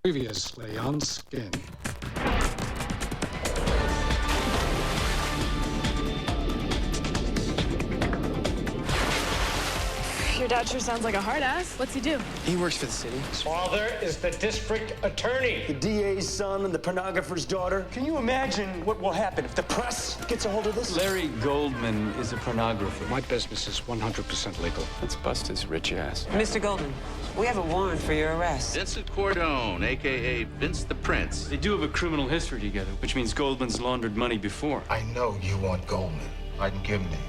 Previously on Skin. Your dad sure sounds like a hard ass. What's he do? He works for the city. His father is the district attorney. The DA's son and the pornographer's daughter. Can you imagine what will happen if the press gets a hold of this? Larry Goldman is a pornographer. My business is 100% legal. Let's bust his rich ass. Mr. Goldman, we have a warrant for your arrest. Vincent Cordone, a.k.a. Vince the Prince. They do have a criminal history together, which means Goldman's laundered money before. I know you want Goldman. I can give him to you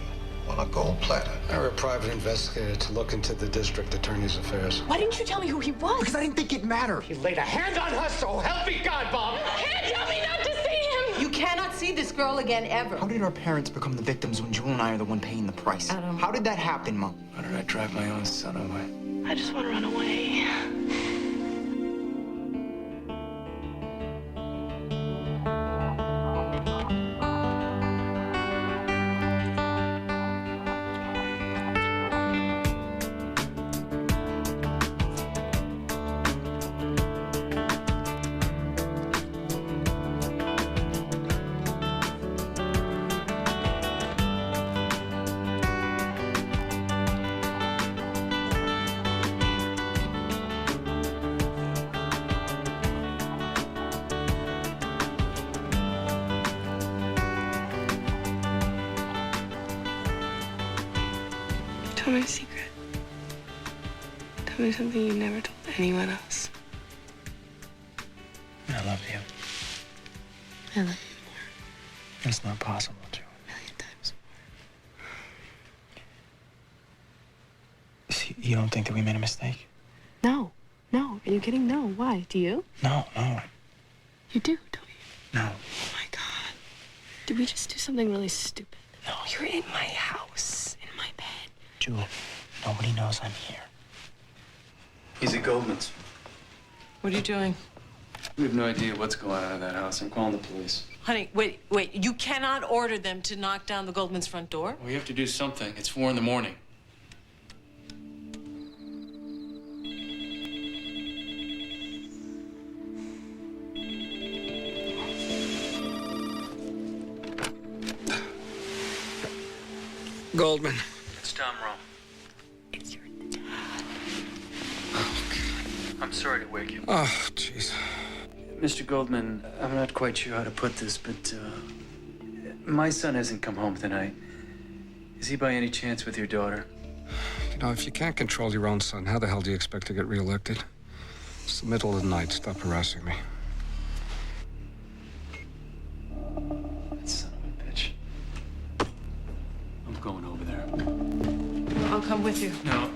on a gold platter. Hire a private investigator to look into the district attorney's affairs. Why didn't you tell me who he was? Because I didn't think it mattered. He laid a hand on her, so help me God, Bob. Can't tell me not to see him! You cannot see this girl again, ever. How did our parents become the victims when Jewel and I are the one paying the price? Adam. How did that happen, Mom? Why did I drive my own son away? I just want to run away. Tell me a secret. Tell me something you never told anyone else. I love you. I love you more. It's not possible, Jewel. A million times See, you don't think that we made a mistake? more. No. Are you kidding? No. Why? Do you? No. You do, don't you? No. Oh my God. Did we just do something really stupid? No. You're in my house, in my bed. Jewel, nobody knows I'm here. He's at Goldman's. What are you doing? We have no idea what's going on in that house. I'm calling the police. Honey, wait. You cannot order them to knock down the Goldman's front door? We have to do something. It's 4 a.m. Goldman. It's Tom Rome. It's your dad. I'm sorry to wake you. Oh, jeez. Mr. Goldman, I'm not quite sure how to put this, but my son hasn't come home tonight. Is he by any chance with your daughter? You know, if you can't control your own son, how the hell do you expect to get reelected? It's the middle of the night. Stop harassing me. That son of a bitch. I'm going over there. I'll come with you. No,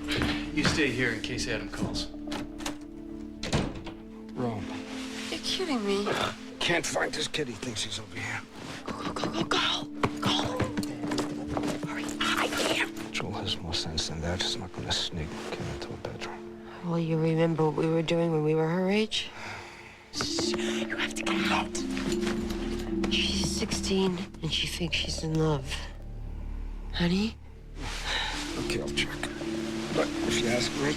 you stay here in case Adam calls. Rome. You're kidding me. Can't find this kid. He thinks he's over here. Go. Hurry. I can't. Joel has more sense than that. He's not going to sneak Kim into a bedroom. Well, you remember what we were doing when we were her age? You have to get out. She's 16 and she thinks she's in love. Honey? Okay, I'll check. But if you ask me,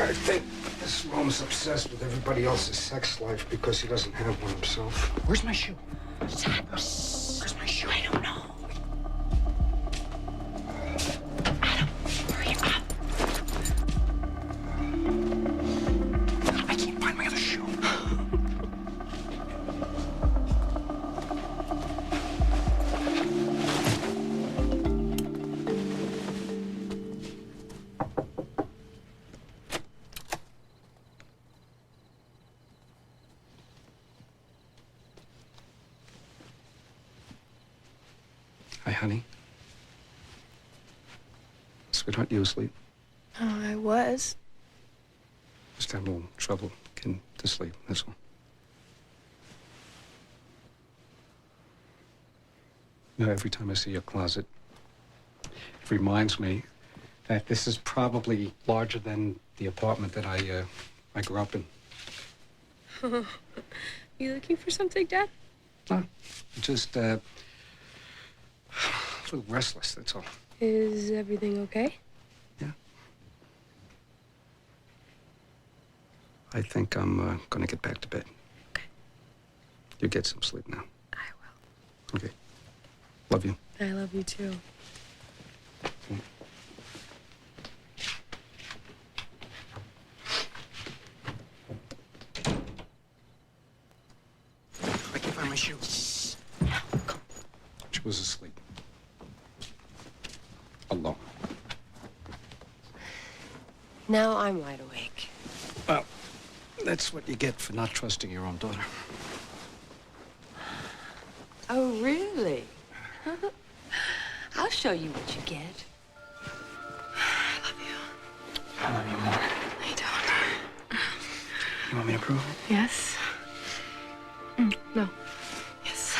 I think this Rome's obsessed with everybody else's sex life because he doesn't have one himself. Where's my shoe? Dad, where's my shoe? I don't know. Adam, hurry up. I can't find my other shoe. Hi, honey. Sweetheart, you asleep? Oh, I was. Just having a little trouble getting to sleep, that's all. You know, every time I see your closet, it reminds me that this is probably larger than the apartment that I grew up in. You looking for something, Dad? No, just a little restless, that's all. Is everything okay? Yeah. I think I'm gonna get back to bed. Okay. You get some sleep now. I will. Okay. Love you. I love you too. I can't find my shoes. She was asleep. Alone. Now I'm wide awake. Well, that's what you get for not trusting your own daughter. Oh, really? I'll show you what you get. I love you. I love you more. I don't. You want me to prove it? Yes. No. Yes.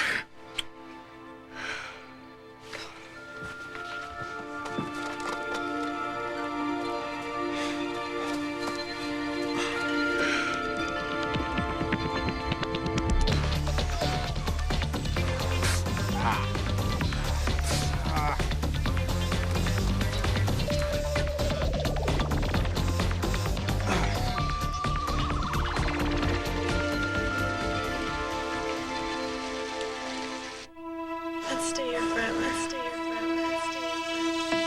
Let's stay here forever. Let's stay here forever. Let's stay here forever.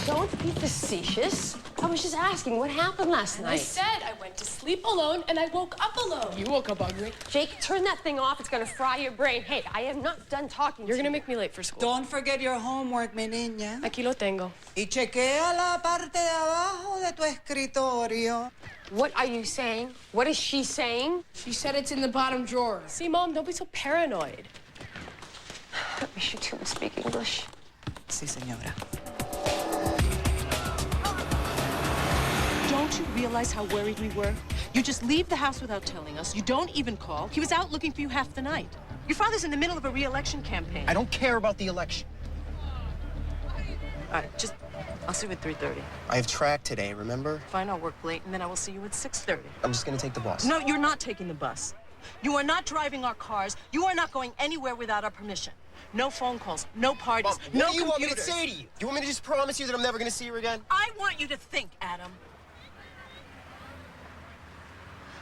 Don't be facetious. I was just asking what happened last I night. said I went to sleep alone and I woke up alone. You woke up ugly. Jake, turn that thing off. It's gonna fry your brain. Hey, I am not done talking You're to gonna you. make me late for school. Don't forget your homework, mi niña. Aquí lo tengo. Y chequea la parte de abajo de tu escritorio. What are you saying? What is she saying? She said it's in the bottom drawer. See, Mom, don't be so paranoid. I wish you two would speak English. Sí, señora. Don't you realize how worried we were? You just leave the house without telling us. You don't even call. He was out looking for you half the night. Your father's in the middle of a re-election campaign. I don't care about the election. All right, I'll see you at 3:30. I have track today, remember? Fine, I'll work late, and then I will see you at 6:30. I'm just gonna take the bus. No, you're not taking the bus. You are not driving our cars. You are not going anywhere without our permission. No phone calls, no parties, Mom, no what do you want me to computers. say to you? You want me to just promise you that I'm never gonna see her again? I want you to think, Adam.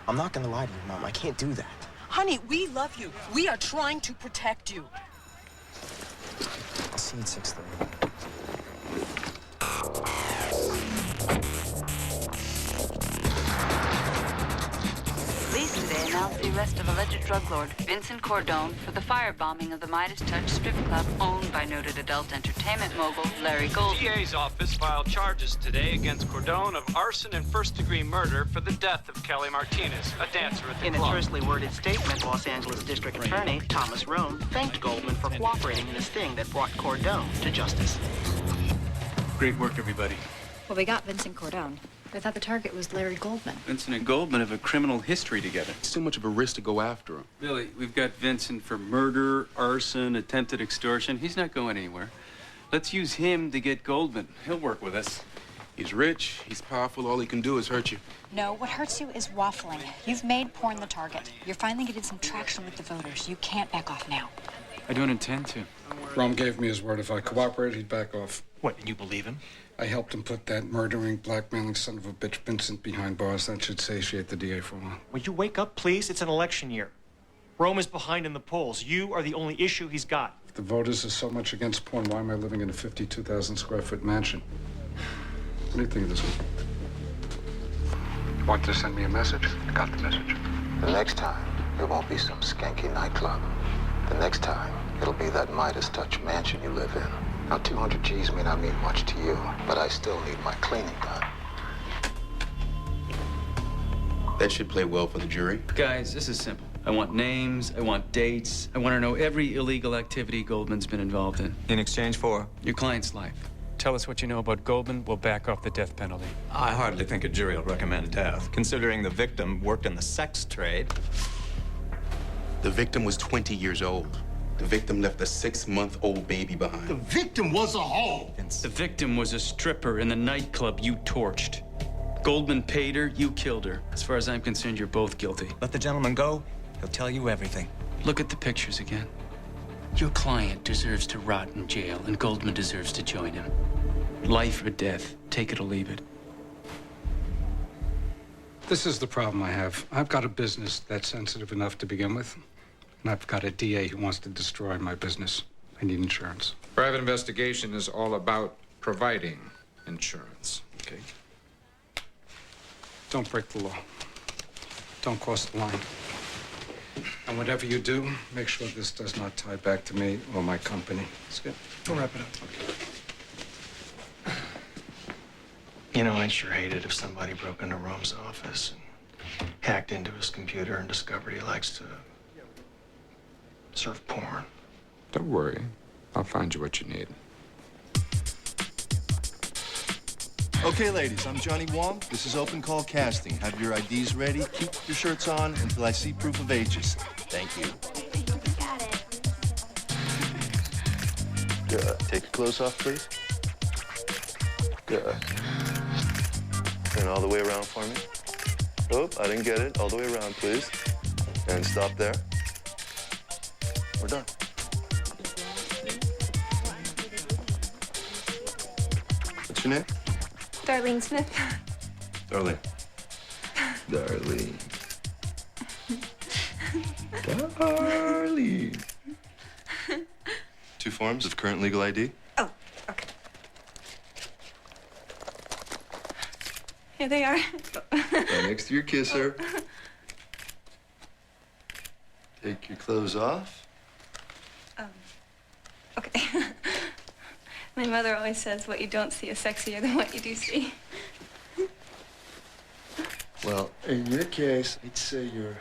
I'm not gonna lie to you, Mom. I can't do that. Honey, we love you. We are trying to protect you. I'll see you at 6:30. Police today announced the arrest of alleged drug lord Vincent Cordone for the firebombing of the Midas Touch strip club owned by noted adult entertainment mogul Larry Gold. DA's office filed charges today against Cordone of arson and first-degree murder for the death of Kelly Martinez, a dancer at the In a club. tersely worded statement, Los Angeles District Attorney Thomas Roan thanked Goldman for cooperating in the sting that brought Cordone to justice. Great work, everybody. Well, we got Vincent Cordone. I thought the target was Larry Goldman. Vincent and Goldman have a criminal history together. It's too much of a risk to go after him. Billy, we've got Vincent for murder, arson, attempted extortion. He's not going anywhere. Let's use him to get Goldman. He'll work with us. He's rich, he's powerful, all he can do is hurt you. No, what hurts you is waffling. You've made porn the target. You're finally getting some traction with the voters. You can't back off now. I don't intend to. Rom gave me his word. If I cooperate, he'd back off. What, and you believe him? I helped him put that murdering, blackmailing son of a bitch Vincent behind bars. That should satiate the DA for a while. Will you wake up, please? It's an election year. Rome is behind in the polls. You are the only issue he's got. If the voters are so much against porn, why am I living in a 52,000 square foot mansion? What do you think of this one? Want to send me a message? I got the message. The next time, it won't be some skanky nightclub. The next time, it'll be that Midas Touch mansion you live in. Now, 200 G's may not mean much to you, but I still need my cleaning done. That should play well for the jury. Guys, this is simple. I want names, I want dates, I want to know every illegal activity Goldman's been involved in. In exchange for? Your client's life. Tell us what you know about Goldman. We'll back off the death penalty. I hardly think a jury will recommend death, considering the victim worked in the sex trade. The victim was 20 years old. The victim left a 6-month-old baby behind. The victim was a hoe. The victim was a stripper in the nightclub you torched. Goldman paid her, you killed her. As far as I'm concerned, you're both guilty. Let the gentleman go. He'll tell you everything. Look at the pictures again. Your client deserves to rot in jail, and Goldman deserves to join him. Life or death, take it or leave it. This is the problem I have. I've got a business that's sensitive enough to begin with, and I've got a DA who wants to destroy my business. I need insurance. Private investigation is all about providing insurance. Okay. Don't break the law. Don't cross the line. And whatever you do, make sure this does not tie back to me or my company. That's good. We'll wrap it up. Okay. You know, I'd sure hate it if somebody broke into Rome's office and hacked into his computer and discovered he likes to surf porn. Don't worry. I'll find you what you need. Okay, ladies, I'm Johnny Wong. This is Open Call Casting. Have your IDs ready. Keep your shirts on until I see proof of ages. Thank you. Got it. Good. Take your clothes off, please. Good. And all the way around for me. Oh, I didn't get it. All the way around, please. And stop there. We're done. What's your name? Darlene Smith. Darlene. Darlene. Darlene. 2 forms of current legal ID. Oh, okay. Here they are. Right next to your kisser. Take your clothes off. Okay. My mother always says what you don't see is sexier than what you do see. Well, in your case, I'd say your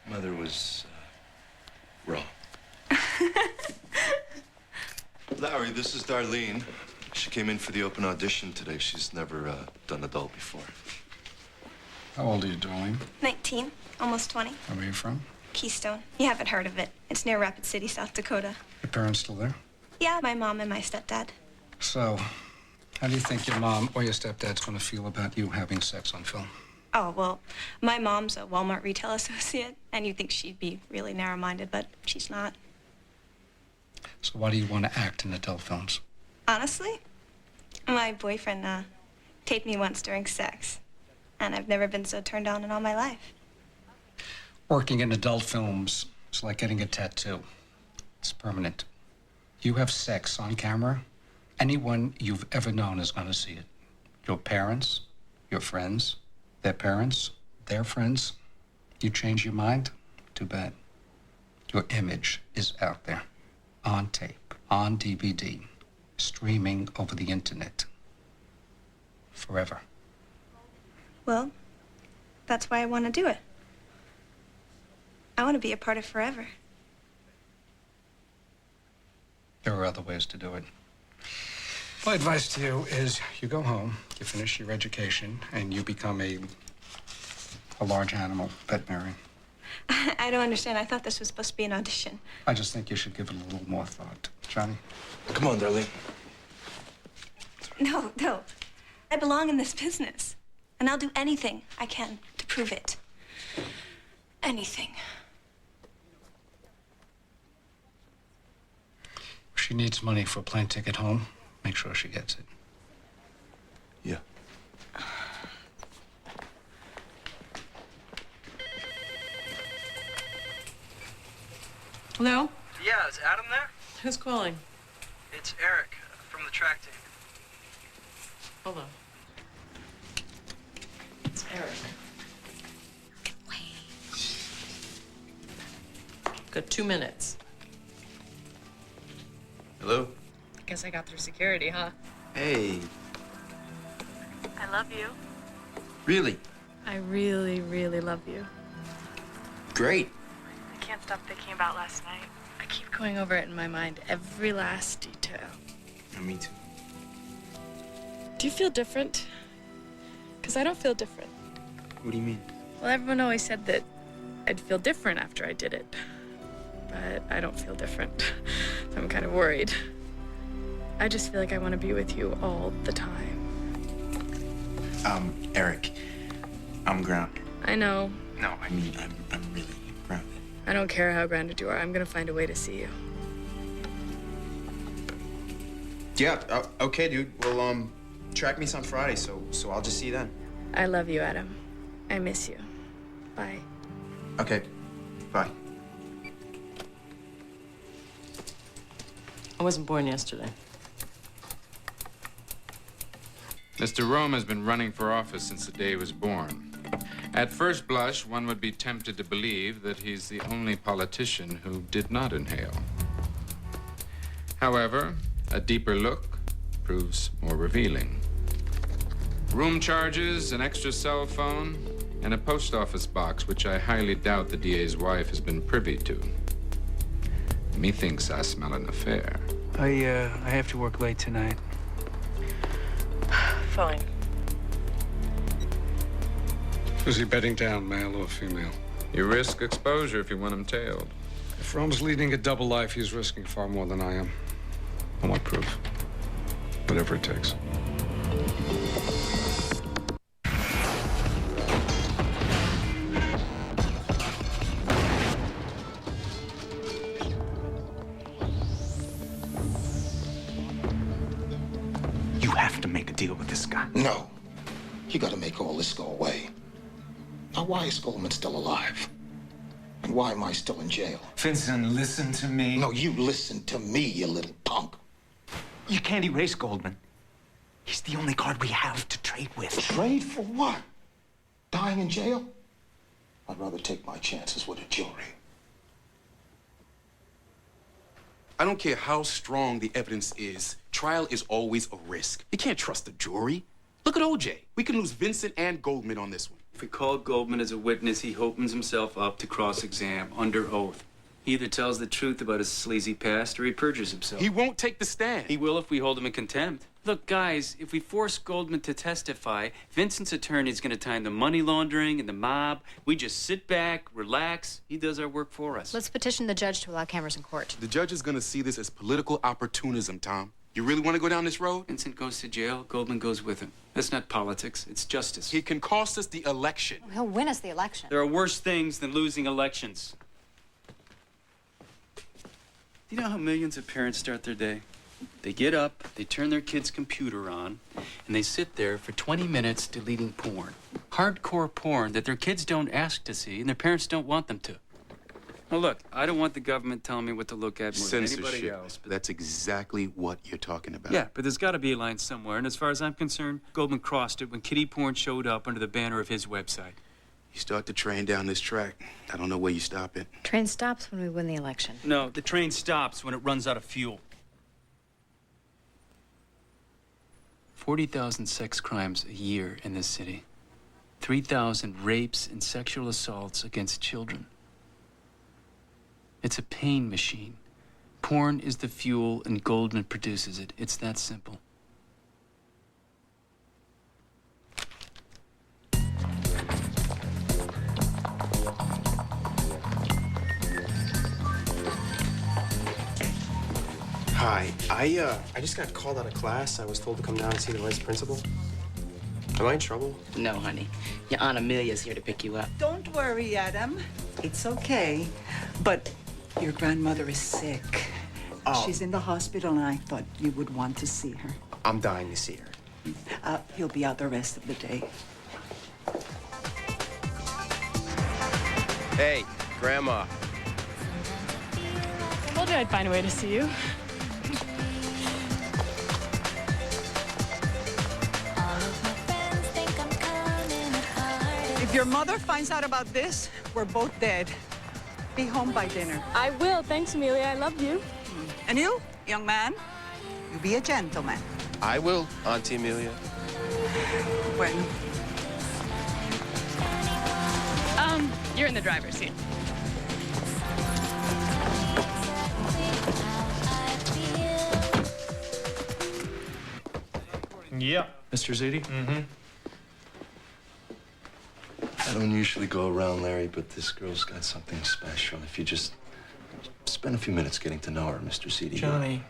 mother was wrong. Larry, this is Darlene. She came in for the open audition today. She's never done adult before. How old are you, darling? 19, almost 20. Where are you from? Keystone. You haven't heard of it. It's near Rapid City, South Dakota. Your parents still there? Yeah, my mom and my stepdad. So, how do you think your mom or your stepdad's going to feel about you having sex on film? Oh, well, my mom's a Walmart retail associate, and you'd think she'd be really narrow-minded, but she's not. So why do you want to act in adult films? Honestly, my boyfriend taped me once during sex, and I've never been so turned on in all my life. Working in adult films is like getting a tattoo. It's permanent. You have sex on camera, anyone you've ever known is going to see it. Your parents, your friends, their parents, their friends. You change your mind? Too bad. Your image is out there. On tape, on DVD, streaming over the internet. Forever. Well, that's why I want to do it. I want to be a part of forever. There are other ways to do it. My advice to you is you go home, you finish your education, and you become a large animal veterinarian. I don't understand. I thought this was supposed to be an audition. I just think you should give it a little more thought. Johnny? Come on, Darlene. No. I belong in this business. And I'll do anything I can to prove it. Anything. She needs money for a plane ticket home. Make sure she gets it. Yeah. Hello? Yeah, is Adam there? Who's calling? It's Eric from the track team. Hold on. It's Eric. Got 2 minutes. Hello? I guess I got through security, huh? Hey. I love you. Really? I really, really love you. Great. I can't stop thinking about last night. I keep going over it in my mind, every last detail. Me too. Do you feel different? Because I don't feel different. What do you mean? Well, everyone always said that I'd feel different after I did it. But I don't feel different. So I'm kind of worried. I just feel like I want to be with you all the time. Eric, I'm grounded. I know. No, I mean, I'm really grounded. I don't care how grounded you are. I'm going to find a way to see you. Yeah, okay, dude. Well, track meets on Friday, so I'll just see you then. I love you, Adam. I miss you. Bye. Okay, bye. I wasn't born yesterday. Mr. Rome has been running for office since the day he was born. At first blush, one would be tempted to believe that he's the only politician who did not inhale. However, a deeper look proves more revealing. Room charges, an extra cell phone, and a post office box, which I highly doubt the DA's wife has been privy to. Methinks I smell an affair. I have to work late tonight. Fine. Who's he bedding down, male or female? You risk exposure if you want him tailed. If Rome's leading a double life, he's risking far more than I am. I want proof. Whatever it takes. You have to make a deal with this guy. No. You gotta make all this go away. Now, why is Goldman still alive? And why am I still in jail? Vincent, listen to me. No, you listen to me, you little punk. You can't erase Goldman. He's the only card we have to trade with. Trade for what? Dying in jail? I'd rather take my chances with a jury. I don't care how strong the evidence is. Trial is always a risk. You can't trust the jury. Look at OJ. We can lose Vincent and Goldman on this one. If we call Goldman as a witness, he opens himself up to cross-exam under oath. He either tells the truth about his sleazy past or he perjures himself. He won't take the stand. He will if we hold him in contempt. Look, guys, if we force Goldman to testify, Vincent's attorney is going to tie in the money laundering and the mob. We just sit back, relax. He does our work for us. Let's petition the judge to allow cameras in court. The judge is going to see this as political opportunism, Tom. You really want to go down this road? Vincent goes to jail, Goldman goes with him. That's not politics, it's justice. He can cost us the election. He'll win us the election. There are worse things than losing elections. Do you know how millions of parents start their day? They get up, they turn their kid's computer on, and they sit there for 20 minutes deleting porn. Hardcore porn that their kids don't ask to see and their parents don't want them to. Now look, I don't want the government telling me what to look at more than anybody Censorship. else. But That's exactly what you're talking about. yeah, but there's got to be a line somewhere, and as far as I'm concerned, Goldman crossed it when kiddie porn showed up under the banner of his website. You start the train down this track, I don't know where you stop it. Train stops when we win the election. No, the train stops when it runs out of fuel. 40,000 sex crimes a year in this city. 3,000 rapes and sexual assaults against children. It's a pain machine. Porn is the fuel and Goldman produces it. It's that simple. Hi, I just got called out of class. I was told to come down and see the vice principal. Am I in trouble? No, honey. Your Aunt Amelia's here to pick you up. Don't worry, Adam. It's okay. But your grandmother is sick. Oh. She's in the hospital, and I thought you would want to see her. I'm dying to see her. He'll be out the rest of the day. Hey, Grandma. I told you I'd find a way to see you. If your mother finds out about this, we're both dead. Be home by dinner. I will. Thanks, Amelia. I love you. And you, young man, you be a gentleman. I will, Auntie Amelia. When? You're in the driver's seat. Yeah. Mr. Ziti? Mm-hmm. I don't usually go around, Larry, but this girl's got something special. If you just spend a few minutes getting to know her, Mr. Ziti. Johnny,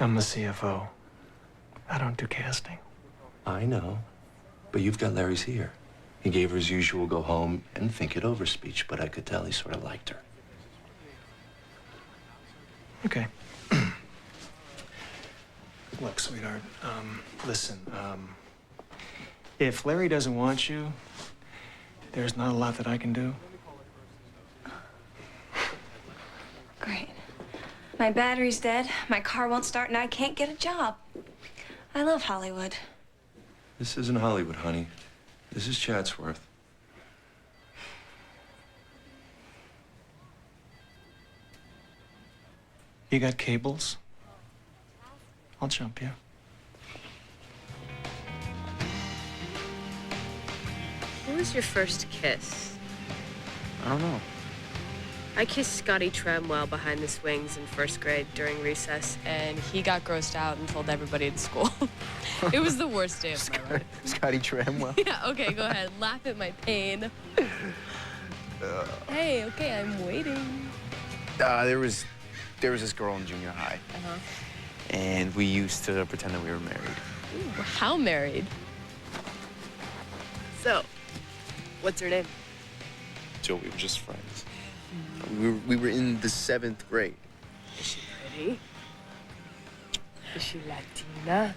I'm the CFO. I don't do casting. I know, but you've got Larry's here. He gave her his usual go home and think it over speech, but I could tell he sort of liked her. Okay. Look, sweetheart, listen, if Larry doesn't want you, there's not a lot that I can do. Great. My battery's dead, my car won't start, and I can't get a job. I love Hollywood. This isn't Hollywood, honey. This is Chatsworth. You got cables? I'll jump you. Who was your first kiss? I don't know. I kissed Scotty Tramwell behind the swings in first grade during recess, and he got grossed out and told everybody in school. It was the worst day of my life. Scotty Tramwell. Yeah, okay, go ahead. Laugh at my pain. Hey, okay, I'm waiting. There was this girl in junior high, Uh-huh. and we used to pretend that we were married. Ooh, how married? So, what's her name? So we were just friends. We were in the 7th grade. Is she pretty? Is she Latina?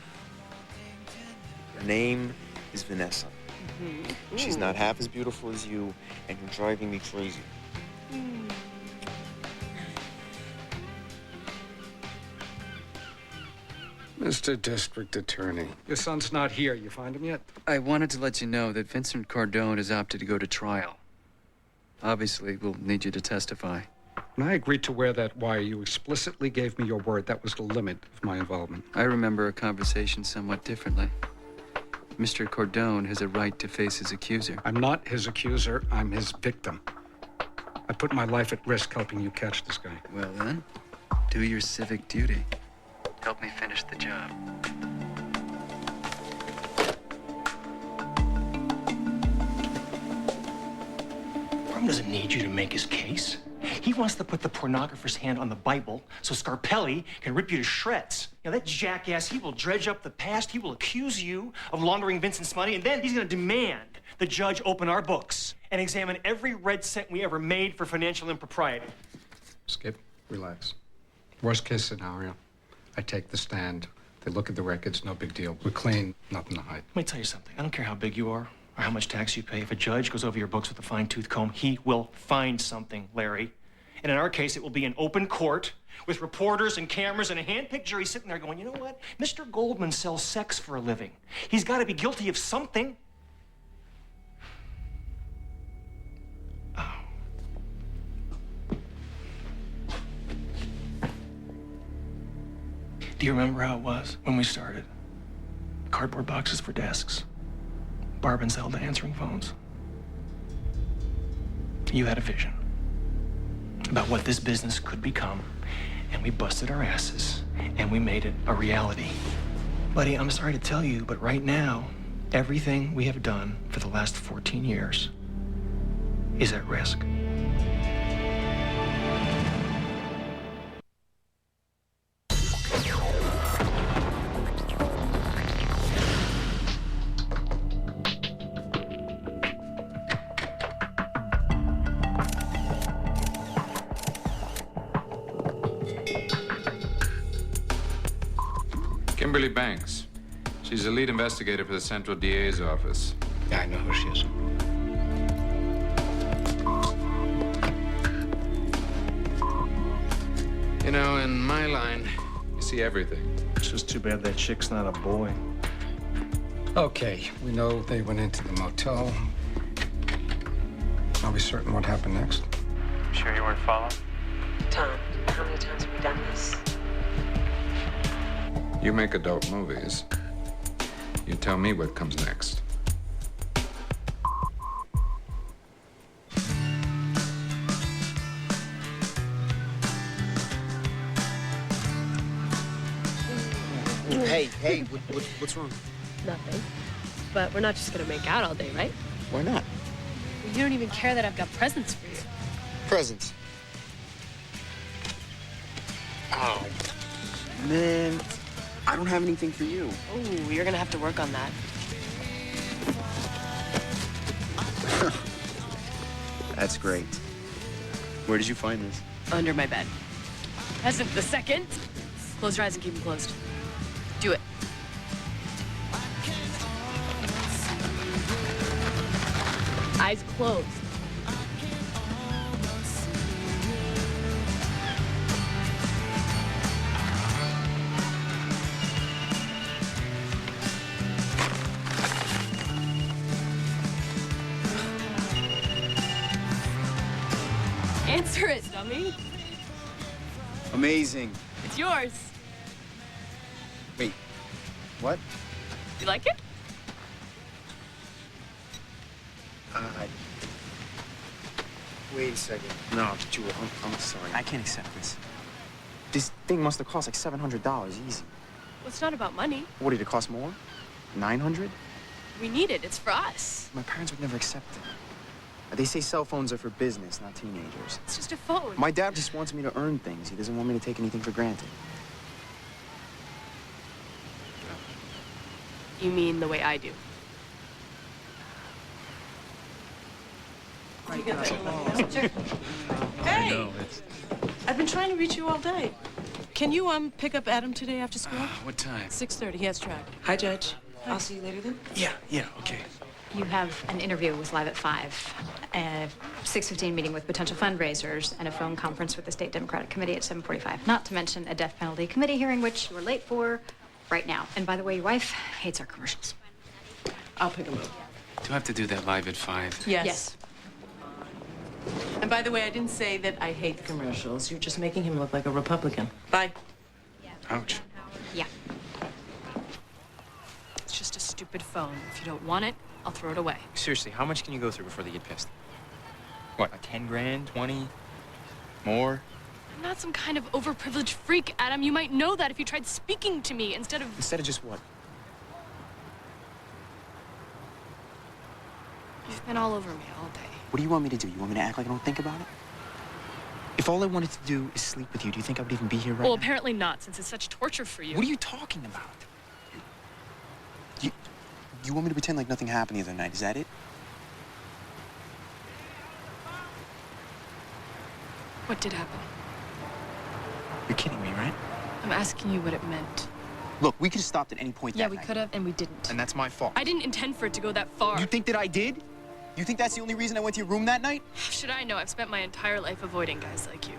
Her name is Vanessa. Mm-hmm. She's not half as beautiful as you, and you're driving me crazy. Mr. District Attorney, your son's not here. You find him yet? I wanted to let you know that Vincent Cordone has opted to go to trial. Obviously, we'll need you to testify. When I agreed to wear that wire, you explicitly gave me your word that was the limit of my involvement. I remember a conversation somewhat differently. Mr. Cordone has a right to face his accuser. I'm not his accuser. I'm his victim. I put my life at risk helping you catch this guy. Well then, do your civic duty. Help me finish the job. Brum doesn't need you to make his case. He wants to put the pornographer's hand on the Bible so Scarpelli can rip you to shreds. You know, that jackass, he will dredge up the past, he will accuse you of laundering Vincent's money, and then he's gonna demand the judge open our books and examine every red cent we ever made for financial impropriety. Skip, relax. Worst case scenario, I take the stand. They look at the records, no big deal. We're clean, nothing to hide. Let me tell you something. I don't care how big you are or how much tax you pay. If a judge goes over your books with a fine-tooth comb, he will find something, Larry. And in our case, it will be an open court with reporters and cameras and a hand-picked jury sitting there going, you know what? Mr. Goldman sells sex for a living. He's got to be guilty of something. Oh. Do you remember how it was when we started? Cardboard boxes for desks. Barbans held to answering phones. You had a vision about what this business could become, and we busted our asses, and we made it a reality. Buddy, I'm sorry to tell you, but right now, everything we have done for the last 14 years is at risk. Kimberly Banks. She's the lead investigator for the Central DA's office. Yeah, I know who she is. You know, in my line, you see everything. It's just too bad that chick's not a boy. Okay, we know they went into the motel. Are we certain what happened next? Sure you weren't followed? Tom, how many times have we done this? You make adult movies. You tell me what comes next. Hey, Hey, what's wrong? Nothing. But we're not just gonna make out all day, right? Why not? You don't even care that I've got presents for you. Presents. Oh, man. I don't have anything for you. Oh, you're gonna have to work on that. That's great. Where did you find this? Under my bed. Hasn't the second. Close your eyes and keep them closed. Do it. Eyes closed. Answer it, dummy. Amazing. It's yours. Wait, what? You like it? Wait a second. No, Jewel, I'm sorry. I can't accept this. This thing must have cost like $700 easy. Well, it's not about money. What did it cost more? 900? We need it. It's for us. My parents would never accept it. They say cell phones are for business, not teenagers. It's just a phone. My dad just wants me to earn things. He doesn't want me to take anything for granted. You mean the way I do? Hey! I've been trying to reach you all day. Can you pick up Adam today after school? What time? 6:30. He has track. Hi, Judge. I'll see you later then. Yeah, okay. You have an interview with Live at 5, a 6:15 meeting with potential fundraisers, and a phone conference with the State Democratic Committee at 7:45. Not to mention a death penalty committee hearing, which you are late for right now. And by the way, your wife hates our commercials. I'll pick him up. Do I have to do that live at 5? Yes. And by the way, I didn't say that I hate commercials. You're just making him look like a Republican. Bye. Ouch. Yeah. It's just a stupid phone. If you don't want it, I'll throw it away. Seriously, how much can you go through before they get pissed? What, like 10 grand, 20? More? I'm not some kind of overprivileged freak, Adam. You might know that if you tried speaking to me instead of... Instead of just what? You've been all over me all day. What do you want me to do? You want me to act like I don't think about it? If all I wanted to do is sleep with you, do you think I would even be here right Well, now? apparently not, since it's such torture for you. What are you talking about? You want me to pretend like nothing happened the other night, is that it? What did happen? You're kidding me, right? I'm asking you what it meant. Look, we could have stopped at any point Yeah, that we night. could have, and we didn't. And that's my fault. I didn't intend for it to go that far. You think that I did? You think that's the only reason I went to your room that night? Should I know? I've spent my entire life avoiding guys like you.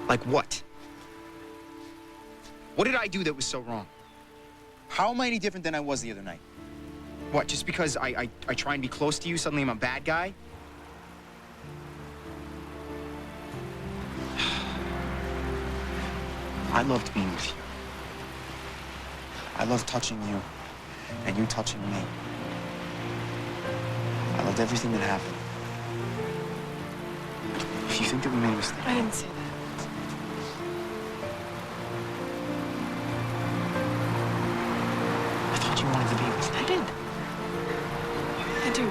Like what? What did I do that was so wrong? How am I any different than I was the other night? What, just because I try and be close to you, suddenly I'm a bad guy? I loved being with you. I loved touching you, and you touching me. I loved everything that happened. If you think that we made a mistake... I didn't say that. I thought you wanted to be with me. I did. I do.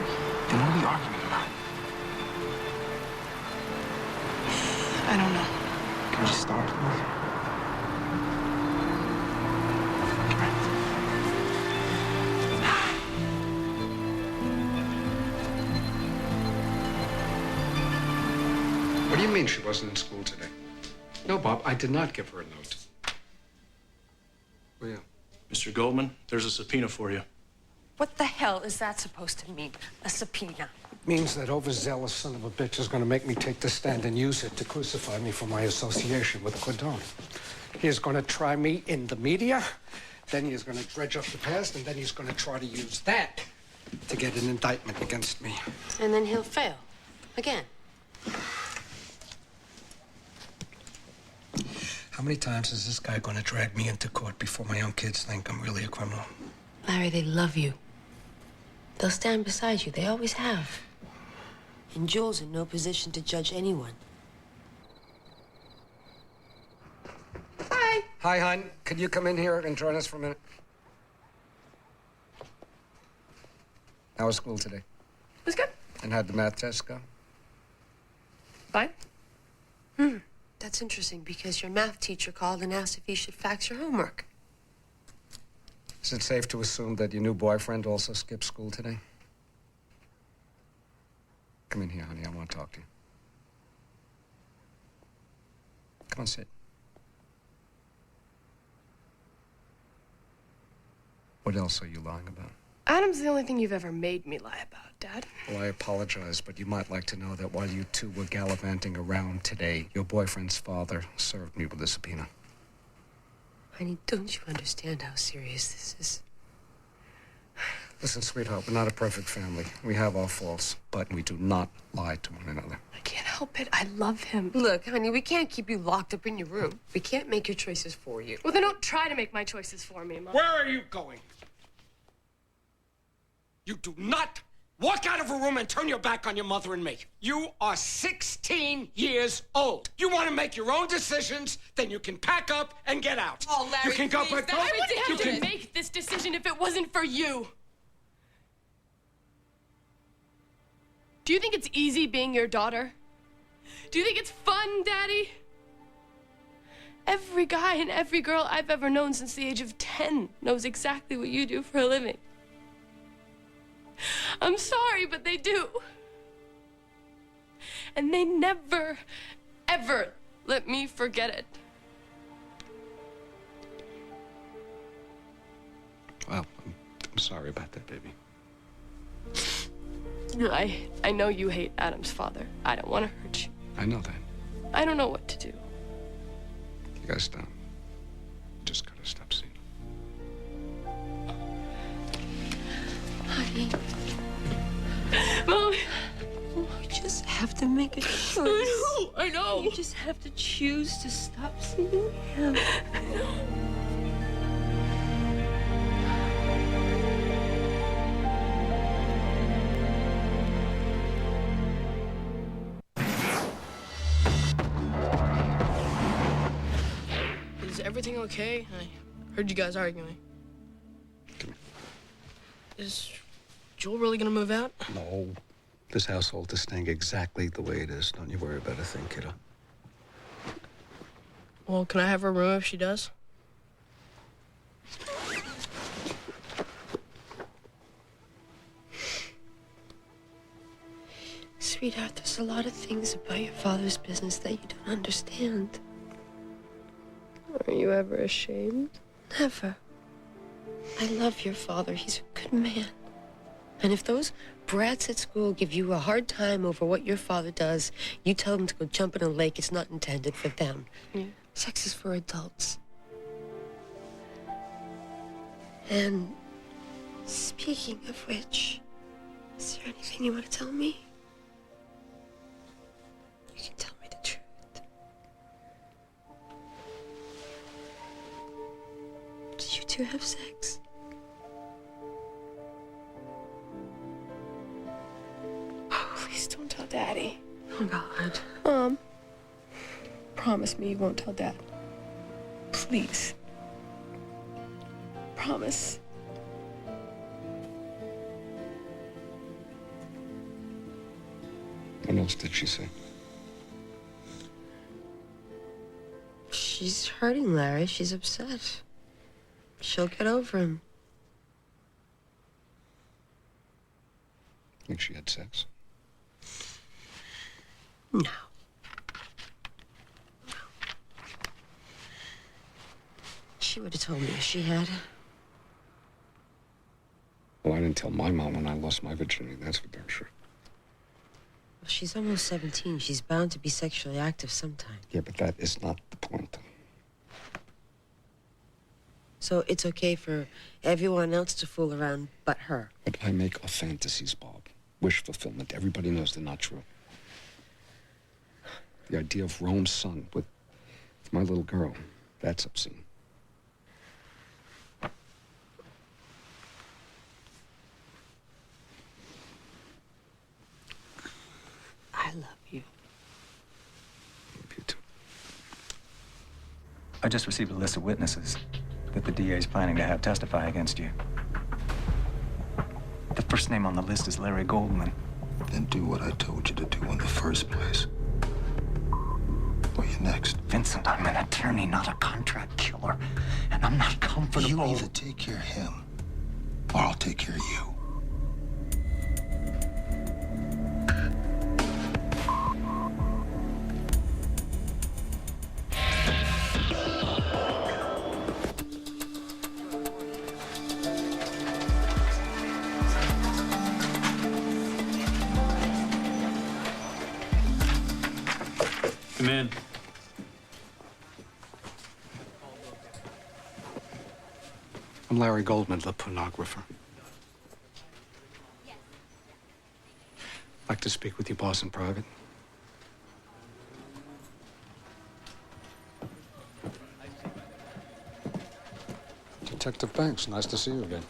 Then what are we arguing about? I don't know. Can we just stop, please? What do you mean she wasn't in school today? No, Bob, I did not give her a note. Oh, yeah. Mr. Goldman, there's a subpoena for you. What the hell is that supposed to mean? A subpoena? Means that overzealous son of a bitch is going to make me take the stand and use it to crucify me for my association with Cordone. He is going to try me in the media, then he is going to dredge up the past, and then he's going to try to use that to get an indictment against me. And then he'll fail. Again. How many times is this guy going to drag me into court before my own kids think I'm really a criminal? Larry, they love you. They'll stand beside you. They always have. And Jules in no position to judge anyone. Bye. Hi, hon. Could you come in here and join us for a minute? How was school today? It was good. And how'd the math test go? Fine. That's interesting because your math teacher called and asked if you should fax your homework. Is it safe to assume that your new boyfriend also skipped school today? Come in here, honey. I want to talk to you. Come on, sit. What else are you lying about? Adam's the only thing you've ever made me lie about, Dad. Well, I apologize, but you might like to know that while you two were gallivanting around today, your boyfriend's father served me with a subpoena. Honey, don't you understand how serious this is? Listen, sweetheart, we're not a perfect family. We have our faults, but we do not lie to one another. I can't help it. I love him. Look, honey, we can't keep you locked up in your room. We can't make your choices for you. Well, then don't try to make my choices for me, Mom. Where are you going? You do not walk out of a room and turn your back on your mother and me. You are 16 years old. You want to make your own decisions, then you can pack up and get out. Oh, Larry, you can go please. back. I wouldn't have to make this decision if it wasn't for you. Do you think it's easy being your daughter? Do you think it's fun, Daddy? Every guy and every girl I've ever known since the age of 10 knows exactly what you do for a living. I'm sorry, but they do. And they never, ever let me forget it. Well, I'm sorry about that, baby. I know you hate Adam's father. I don't want to hurt you. I know that. I don't know what to do. You gotta stop. Just gotta stop seeing. Honey. Mom. You just have to make a choice. I know. You just have to choose to stop seeing him. Is everything okay? I heard you guys arguing. Is Joel really gonna move out? No. This household is staying exactly the way it is. Don't you worry about a thing, kiddo. Well, can I have her room if she does? Sweetheart, there's a lot of things about your father's business that you don't understand. Are you ever ashamed? Never. I love your father. He's a good man. And if those brats at school give you a hard time over what your father does, you tell them to go jump in a lake. It's not intended for them. Yeah. Sex is for adults. And speaking of which, is there anything you want to tell me? You can tell me the truth. Did you two have sex? Please don't tell Daddy. Oh, God. Mom, promise me you won't tell Dad. Please. Promise. What else did she say? She's hurting, Larry. She's upset. She'll get over him. Think she had sex? No. She would have told me if she had. Well, I didn't tell my mom when I lost my virginity. That's for darn sure. Well, she's almost 17. She's bound to be sexually active sometime. Yeah, but that is not the point. So it's okay for everyone else to fool around but her. But I make up fantasies, Bob. Wish fulfillment. Everybody knows they're not true. The idea of Rome's son with my little girl, that's obscene. I love you. Love you too. I just received a list of witnesses that the DA is planning to have testify against you. The first name on the list is Larry Goldman. Then do what I told you to do in the first place. What are you next? Vincent, I'm an attorney, not a contract killer. And I'm not comfortable. You either take care of him, or I'll take care of you. Come in. I'm Larry Goldman, the pornographer. I'd like to speak with your boss in private. Detective Banks, nice to see you again.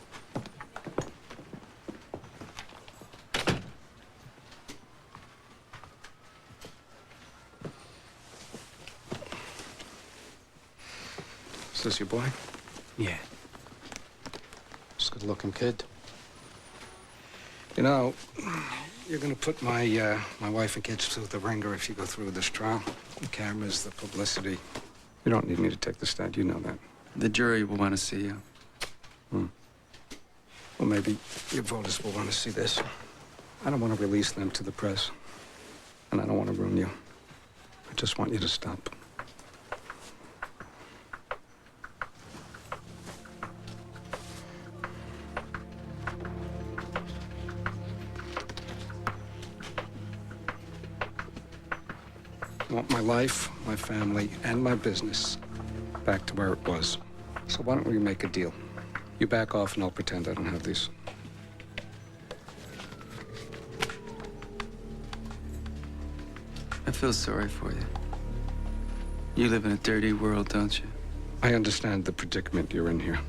Is this your boy? Yeah. Just a good-looking kid. You know, you're gonna put my wife and kids through the ringer if you go through this trial. The cameras, the publicity. You don't need me to take the stand, you know that. The jury will want to see you. Well, maybe your voters will want to see this. I don't want to release them to the press. And I don't want to ruin you. I just want you to stop. I want my life, my family, and my business back to where it was. So why don't we make a deal? You back off and I'll pretend I don't have these. I feel sorry for you. You live in a dirty world, don't you? I understand the predicament you're in here.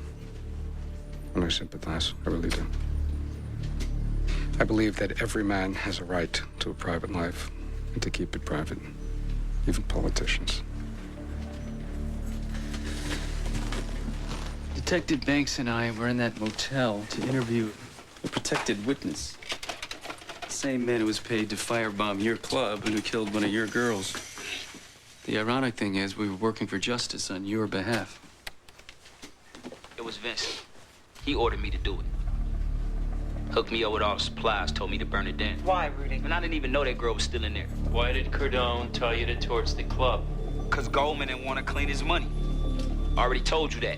And I sympathize. I really do. I believe that every man has a right to a private life and to keep it private. Even politicians. Detective Banks and I were in that motel to interview a protected witness. The same man who was paid to firebomb your club and who killed one of your girls. The ironic thing is, we were working for justice on your behalf. It was Vincent. He ordered me to do it. Hooked me up with all the supplies, told me to burn it down. Why, Rudy? And I didn't even know that girl was still in there. Why did Cardone tell you to torch the club? Because Goldman didn't want to clean his money. I already told you that.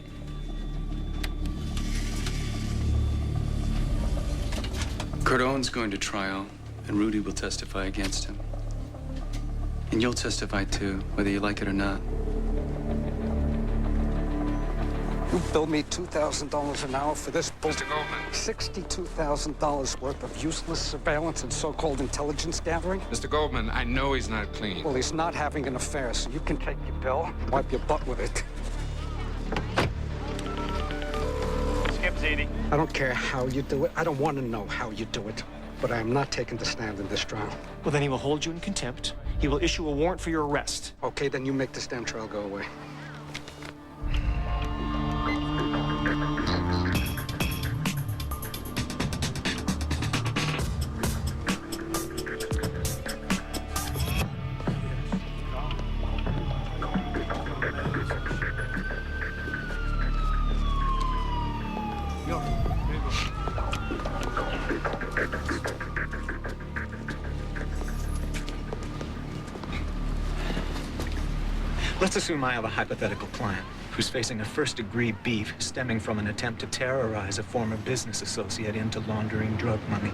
Cardone's going to trial, and Rudy will testify against him. And you'll testify too, whether you like it or not. You billed me $2,000 an hour for this bull. Mr. Goldman. $62,000 worth of useless surveillance and so-called intelligence gathering? Mr. Goldman, I know he's not clean. Well, he's not having an affair, so you can take your bill, wipe your butt with it. Skip, Zadie. I don't care how you do it. I don't want to know how you do it. But I am not taking the stand in this trial. Well, then he will hold you in contempt. He will issue a warrant for your arrest. Okay, then you make this damn trial go away. Let's assume I have a hypothetical client who's facing a first-degree beef stemming from an attempt to terrorize a former business associate into laundering drug money.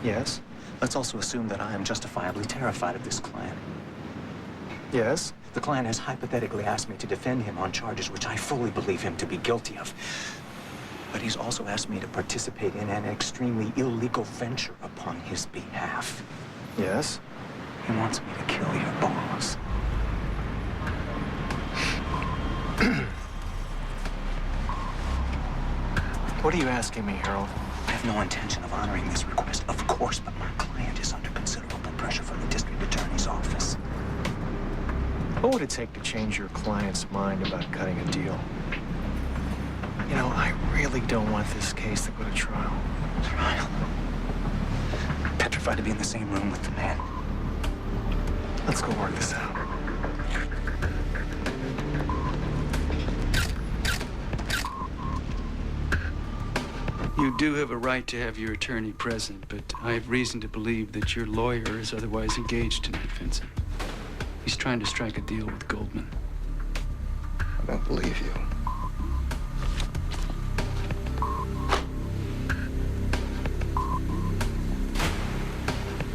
Yes? Let's also assume that I am justifiably terrified of this client. Yes? The client has hypothetically asked me to defend him on charges which I fully believe him to be guilty of. But he's also asked me to participate in an extremely illegal venture upon his behalf. Yes? He wants me to kill your boss. What are you asking me, Harold? I have no intention of honoring this request, of course, but my client is under considerable pressure from the district attorney's office. What would it take to change your client's mind about cutting a deal? You know, I really don't want this case to go to trial. Trial? Petrified to be in the same room with the man. Let's go work this out. You do have a right to have your attorney present, but I have reason to believe that your lawyer is otherwise engaged tonight, Vincent. He's trying to strike a deal with Goldman. I don't believe you.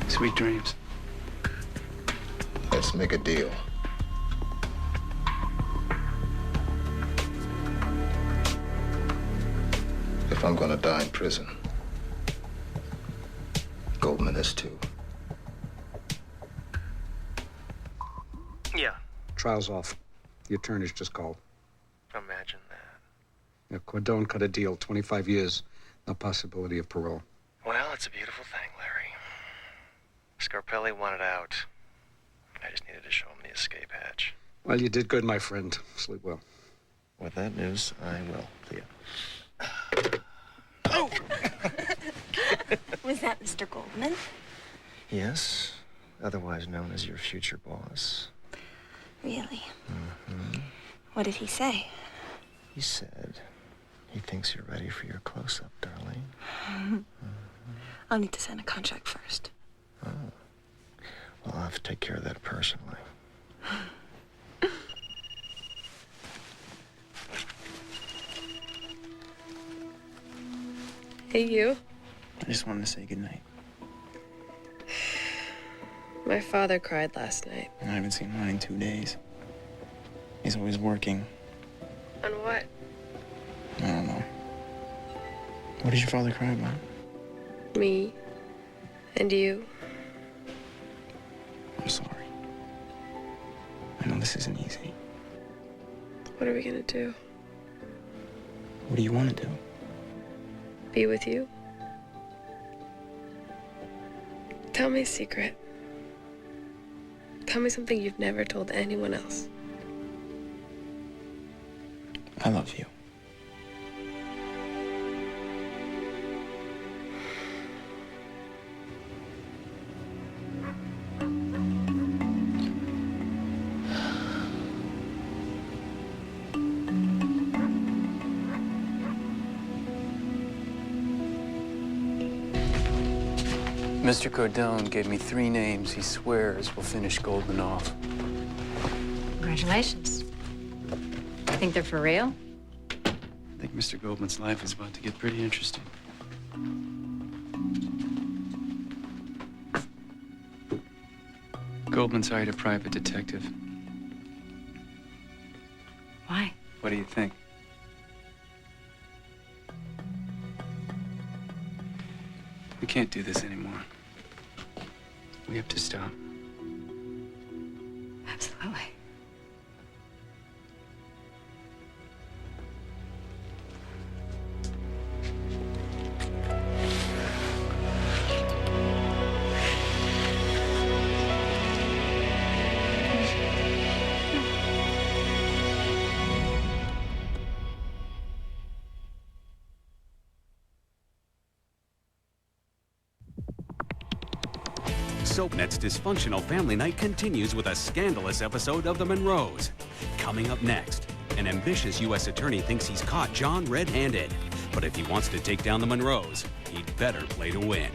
Sweet dreams. Let's make a deal. If I'm gonna die in prison, Goldman is too. Yeah. Trial's off. The attorney's just called. Imagine that. Yeah, Cordone cut a deal, 25 years, no possibility of parole. Well, it's a beautiful thing, Larry. Scarpelli wanted out. I just needed to show him the escape hatch. Well, you did good, my friend. Sleep well. With that news, I will. See ya. Was that Mr. Goldman? Yes, otherwise known as your future boss. Really? Mm-hmm. What did he say? He said he thinks you're ready for your close-up, darling. I'll need to sign a contract first. Oh. Well, I'll have to take care of that personally. Hey, you. I just wanted to say goodnight. My father cried last night. I haven't seen mine in 2 days. He's always working. On what? I don't know. What did your father cry about? Me. And you. I'm sorry. I know this isn't easy. What are we gonna do? What do you want to do? Be with you? Tell me a secret. Tell me something you've never told anyone else. I love you. Mr. Cordone gave me 3 names he swears will finish Goldman off. Congratulations. I think they're for real? I think Mr. Goldman's life is about to get pretty interesting. Goldman's hired a private detective. Why? What do you think? We can't do this anymore. We have to stop. Absolutely. SoapNet's dysfunctional family night continues with a scandalous episode of The Monroes. Coming up next, an ambitious U.S. attorney thinks he's caught John red-handed. But if he wants to take down the Monroes, he'd better play to win.